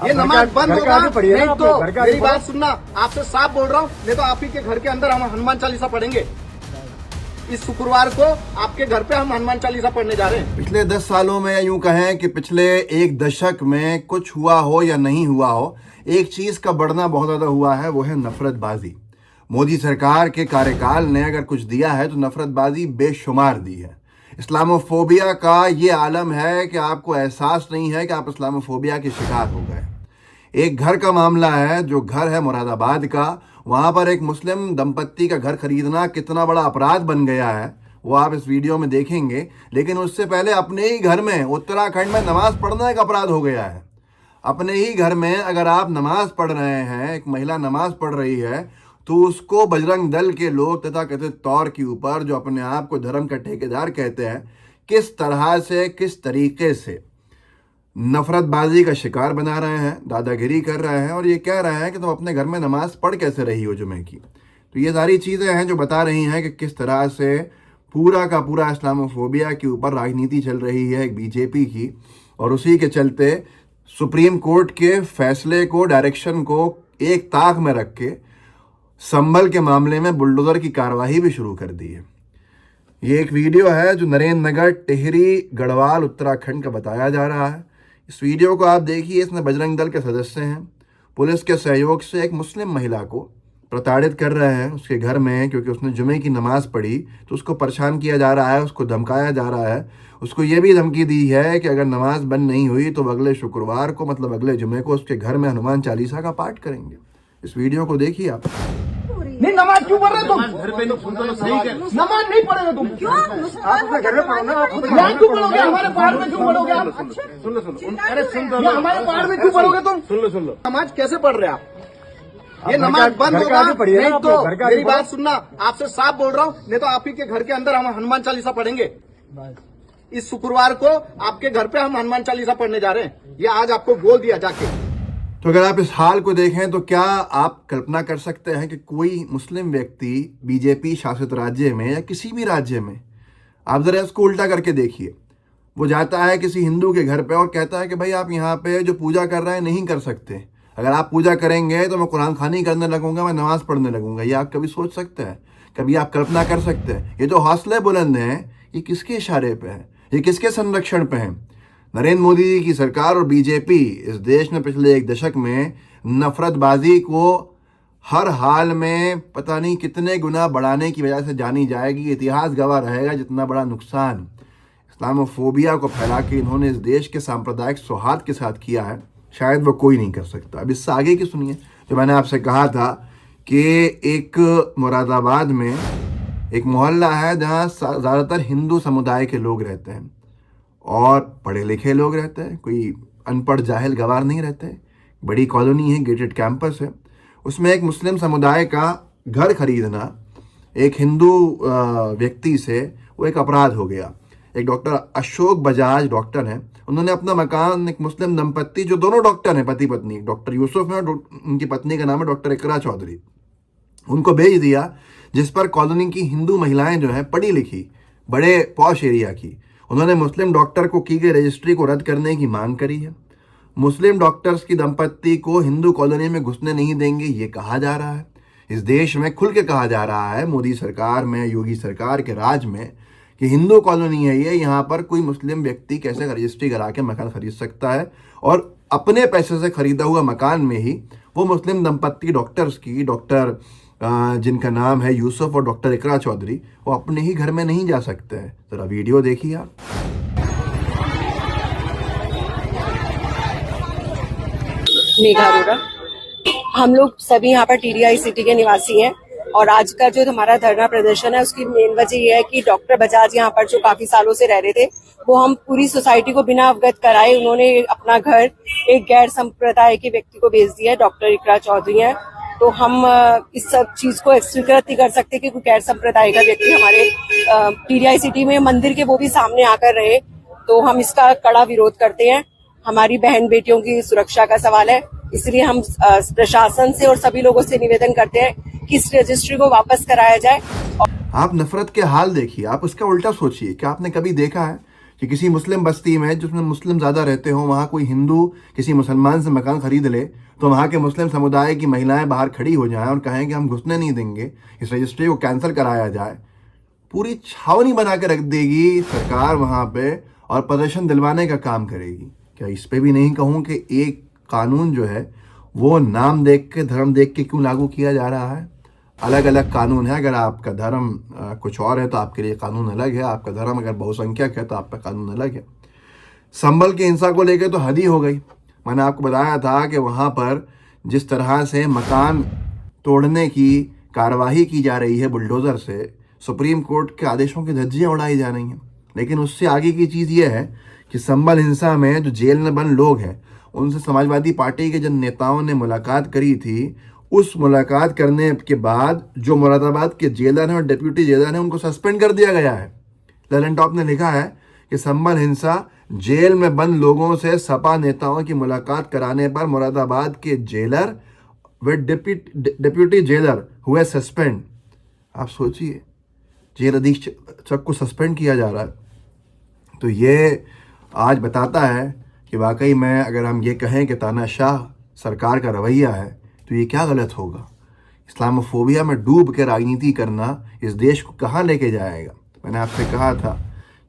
ये नमाज बंद होगा नहीं तो मेरी बात सुनना, आपसे साफ बोल रहा हूँ, नहीं तो आप ही के घर के अंदर हम हनुमान चालीसा पढ़ेंगे। इस शुक्रवार को आपके घर पे हम हनुमान चालीसा पढ़ने जा रहे हैं। पिछले 10 सालों में, यूं कहें कि पिछले एक दशक में कुछ हुआ हो या नहीं हुआ हो, एक चीज का बढ़ना बहुत ज्यादा हुआ है, वो है नफरतबाजी। मोदी सरकार के कार्यकाल ने अगर कुछ दिया है तो नफरतबाजी बेशुमार दी है। इस्लामोफोबिया का ये आलम है कि आपको एहसास नहीं है कि आप इस्लामोफोबिया के शिकार हो गए। एक घर का मामला है, जो घर है मुरादाबाद का, वहां पर एक मुस्लिम दंपत्ति का घर खरीदना कितना बड़ा अपराध बन गया है वो आप इस वीडियो में देखेंगे। लेकिन उससे पहले अपने ही घर में उत्तराखंड में नमाज पढ़ना एक अपराध हो गया है। अपने ही घर में अगर आप नमाज पढ़ रहे हैं, एक महिला नमाज पढ़ रही है, तो उसको बजरंग दल के लोग तथा कथित तौर के ऊपर, जो अपने आप को धर्म का ठेकेदार कहते हैं, किस तरह से, किस तरीके से नफरतबाजी का शिकार बना रहे हैं, दादागिरी कर रहे हैं और ये कह रहे हैं कि तुम अपने घर में नमाज पढ़ कैसे रही हो जुमे की। तो ये सारी चीज़ें हैं जो बता रही हैं कि किस तरह से पूरा का पूरा इस्लामोफोबिया के ऊपर राजनीति चल रही है एक बीजेपी की। और उसी के चलते सुप्रीम कोर्ट के फैसले को, डायरेक्शन को एक ताक में रख के संभल के मामले में बुलडोजर की कार्रवाई भी शुरू कर दी है। ये एक वीडियो है जो नरेंद्र नगर, टिहरी, गढ़वाल, उत्तराखंड का बताया जा रहा है। इस वीडियो को आप देखिए। इसमें बजरंग दल के सदस्य हैं, पुलिस के सहयोग से एक मुस्लिम महिला को प्रताड़ित कर रहे हैं उसके घर में, क्योंकि उसने जुमे की नमाज पढ़ी तो उसको परेशान किया जा रहा है, उसको धमकाया जा रहा है। उसको ये भी धमकी दी है कि अगर नमाज बंद नहीं हुई तो अगले शुक्रवार को, मतलब अगले जुमे को, उसके घर में हनुमान चालीसा का पाठ करेंगे। इस वीडियो को देखिए आप। नहीं, नमाज क्यों पढ़ रहे तुम? घर पे नमाज नहीं पढ़ेगा तुम? क्यों? आप अपने घर में पढ़ो ना। यहाँ क्यों पढ़ोगे? हमारे पहाड़ में क्यों पढ़ोगे आप? सुन लो, अरे सुन लो, हमारे पहाड़ में क्यों पढ़ोगे तुम? सुन लो, नमाज कैसे पढ़ रहे आप? ये नमाज बंद होगा नहीं तो मेरी बात सुनना, आपसे साफ बोल रहा हूँ, नहीं तो आप ही के घर के अंदर हम हनुमान चालीसा पढ़ेंगे। इस शुक्रवार को आपके घर पे हम हनुमान चालीसा पढ़ने जा रहे हैं, ये आज आपको बोल दिया जाके। तो अगर आप इस हाल को देखें तो क्या आप कल्पना कर सकते हैं कि कोई मुस्लिम व्यक्ति बीजेपी शासित राज्य में या किसी भी राज्य में, आप जरा इसको उल्टा करके देखिए, वो जाता है किसी हिंदू के घर पे और कहता है कि भाई आप यहाँ पे जो पूजा कर रहे हैं नहीं कर सकते, अगर आप पूजा करेंगे तो मैं कुरान खानी करने लगूंगा, मैं नमाज पढ़ने लगूंगा। ये आप कभी सोच सकते हैं? कभी आप कल्पना कर सकते हैं? ये जो हौसले बुलंद हैं, ये किसके इशारे पे हैं? ये किसके संरक्षण पे हैं? नरेंद्र मोदी जी की सरकार और बीजेपी इस देश में पिछले एक दशक में नफरतबाजी को हर हाल में पता नहीं कितने गुना बढ़ाने की वजह से जानी जाएगी। इतिहास गवाह रहेगा जितना बड़ा नुकसान इस्लामोफोबिया को फैला के इन्होंने इस देश के सांप्रदायिक सौहार्द के साथ किया है, शायद वो कोई नहीं कर सकता। अब इससे आगे की सुनिए, जो मैंने आपसे कहा था कि एक मुरादाबाद में एक मोहल्ला है जहाँ ज़्यादातर हिंदू समुदाय के लोग रहते हैं और पढ़े लिखे लोग रहते हैं, कोई अनपढ़ जाहिल गवार नहीं रहते। बड़ी कॉलोनी है, गेटेड कैंपस है। उसमें एक मुस्लिम समुदाय का घर खरीदना एक हिंदू व्यक्ति से वो एक अपराध हो गया। एक डॉक्टर अशोक बजाज डॉक्टर हैं, उन्होंने अपना मकान एक मुस्लिम दंपत्ति, जो दोनों डॉक्टर हैं, पति पत्नी, डॉक्टर यूसुफ है और उनकी पत्नी का नाम है डॉक्टर इकरा चौधरी, उनको भेज दिया, जिस पर कॉलोनी की हिंदू महिलाएं जो हैं, पढ़ी लिखी, बड़े पॉश एरिया की, उन्होंने मुस्लिम डॉक्टर को की गई रजिस्ट्री को रद्द करने की मांग करी है। मुस्लिम डॉक्टर्स की दंपत्ति को हिंदू कॉलोनी में घुसने नहीं देंगे, ये कहा जा रहा है। इस देश में खुल के कहा जा रहा है, मोदी सरकार में, योगी सरकार के राज में, कि हिंदू कॉलोनी है ये, यहाँ पर कोई मुस्लिम व्यक्ति कैसे रजिस्ट्री करा के मकान खरीद सकता है। और अपने पैसे से खरीदा हुआ मकान में ही वो मुस्लिम दंपत्ति डॉक्टर्स की, डॉक्टर जिनका नाम है यूसुफ और डॉक्टर इकरा चौधरी, वो अपने ही घर में नहीं जा सकते हैं। जरा वीडियो देखिए आप। मेघा अरोड़ा, हम लोग सभी यहाँ पर टीडीआई सिटी के निवासी हैं और आज का जो हमारा धरना प्रदर्शन है उसकी मेन वजह यह है कि डॉक्टर बजाज यहाँ पर जो काफी सालों से रह रहे थे, वो हम पूरी सोसाइटी को बिना अवगत कराए उन्होंने अपना घर एक गैर संप्रदाय के व्यक्ति को भेज दिया है। डॉक्टर इकरा चौधरी है, तो हम इस सब चीज को स्वीकृत नहीं कर सकते कि कोई गैर संप्रदाय का व्यक्ति हमारे टीडीआई सिटी में मंदिर के वो भी सामने आकर रहे, तो हम इसका कड़ा विरोध करते हैं। हमारी बहन बेटियों की सुरक्षा का सवाल है, इसलिए हम प्रशासन से और सभी लोगों से निवेदन करते हैं कि इस रजिस्ट्री को वापस कराया जाए। आप नफरत के हाल देखिए, आप उसका उल्टा सोचिए कि आपने कभी देखा है कि किसी मुस्लिम बस्ती में जिसमें मुस्लिम ज़्यादा रहते हो, वहाँ कोई हिंदू किसी मुसलमान से मकान खरीद ले तो वहाँ के मुस्लिम समुदाय की महिलाएं बाहर खड़ी हो जाएं और कहें कि हम घुसने नहीं देंगे, इस रजिस्ट्री को कैंसिल कराया जाए। पूरी छावनी बना के रख देगी सरकार वहाँ पे और प्रदर्शन दिलवाने का काम करेगी। क्या इस पे भी नहीं कहूँ कि एक कानून जो है वो नाम देख के, धर्म देख के क्यों लागू किया जा रहा है? अलग अलग कानून है। अगर आपका धर्म कुछ और है तो आपके लिए कानून अलग है, आपका धर्म अगर बहुसंख्यक है तो आपका कानून अलग है। संभल की हिंसा को लेकर तो हद ही हो गई। मैंने आपको बताया था कि वहाँ पर जिस तरह से मकान तोड़ने की कार्रवाई की जा रही है बुलडोज़र से, सुप्रीम कोर्ट के आदेशों की धज्जियाँ उड़ाई जा रही हैं। लेकिन उससे आगे की चीज़ ये है कि संभल हिंसा में जो जेल में बंद लोग हैं उनसे समाजवादी पार्टी के जिन नेताओं ने मुलाकात करी थी, उस मुलाकात करने के बाद जो मुरादाबाद के जेलर हैं और डिप्यूटी जेलर हैं उनको सस्पेंड कर दिया गया है। ललन टॉप ने लिखा है कि संभल हिंसा, जेल में बंद लोगों से सपा नेताओं की मुलाकात कराने पर मुरादाबाद के जेलर व डिप्यूटी जेलर हुए सस्पेंड। आप सोचिए, जेल अधीक्षक को सस्पेंड किया जा रहा है। तो ये आज बताता है कि वाकई में अगर हम ये कहें कि तानाशाह सरकार का रवैया है तो ये क्या गलत होगा। इस्लामोफोबिया में डूब के राजनीति करना इस देश को कहाँ लेके जाएगा। मैंने आपसे कहा था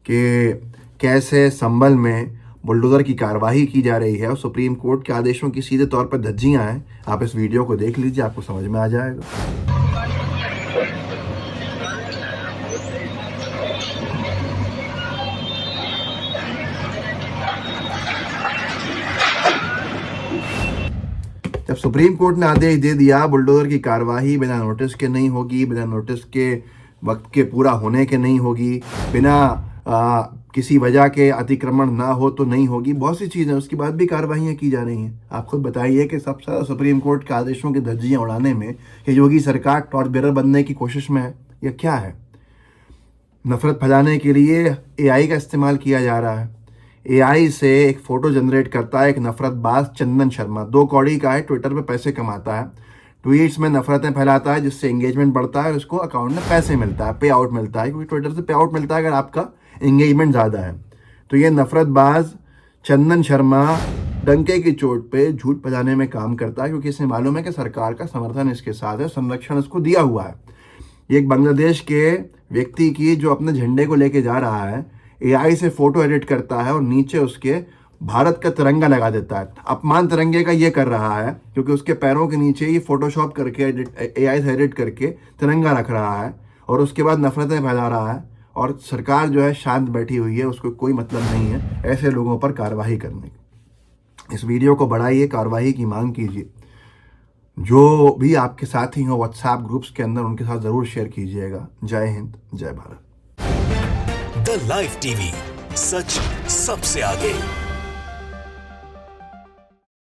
कि कैसे संभल में बुलडोज़र की कार्रवाई की जा रही है और सुप्रीम कोर्ट के आदेशों की सीधे तौर पर धज्जियाँ हैं। आप इस वीडियो को देख लीजिए, आपको समझ में आ जाएगा। जब सुप्रीम कोर्ट ने आदेश दे दिया बुलडोज़र की कार्रवाई बिना नोटिस के नहीं होगी, बिना नोटिस के वक्त के पूरा होने के नहीं होगी, बिना किसी वजह के अतिक्रमण ना हो तो नहीं होगी, बहुत सी चीज़ें, उसके बाद भी कार्रवाइयाँ की जा रही हैं। आप खुद बताइए कि सबसे ज़्यादा सुप्रीम कोर्ट के आदेशों की धज्जियाँ उड़ाने में ये योगी सरकार टॉर्च बेरर बनने की कोशिश में है। यह क्या है? नफरत फैलाने के लिए AI का इस्तेमाल किया जा रहा है। AI से एक फ़ोटो जनरेट करता है एक नफरतबाज चंदन शर्मा, 2 कौड़ी का है, ट्विटर पे पैसे कमाता है, ट्वीट्स में नफरतें फैलाता है जिससे एंगेजमेंट बढ़ता है और उसको अकाउंट में पैसे मिलता है, पे आउट मिलता है, क्योंकि ट्विटर से पे आउट मिलता है अगर आपका एंगेजमेंट ज़्यादा है। तो ये नफरतबाज चंदन शर्मा डंके की चोट पे झूठ फैलाने में काम करता है, क्योंकि इसे मालूम है कि सरकार का समर्थन इसके साथ है, संरक्षण इसको दिया हुआ है। ये एक बांग्लादेश के व्यक्ति की जो अपने झंडे को लेके जा रहा है, AI से फ़ोटो एडिट करता है और नीचे उसके भारत का तिरंगा लगा देता है। अपमान तिरंगे का ये कर रहा है क्योंकि उसके पैरों के नीचे ये फ़ोटोशॉप करके AI से एडिट करके तिरंगा रख रहा है और उसके बाद नफरतें फैला रहा है। और सरकार जो है शांत बैठी हुई है, उसको कोई मतलब नहीं है ऐसे लोगों पर कार्रवाई करने की। इस वीडियो को बढ़ाइए, कार्रवाई की मांग कीजिए। जो भी आपके साथी हो व्हाट्सएप ग्रुप्स के अंदर, उनके साथ ज़रूर शेयर कीजिएगा। जय हिंद, जय भारत। द लाइव टीवी, सच सबसे आगे।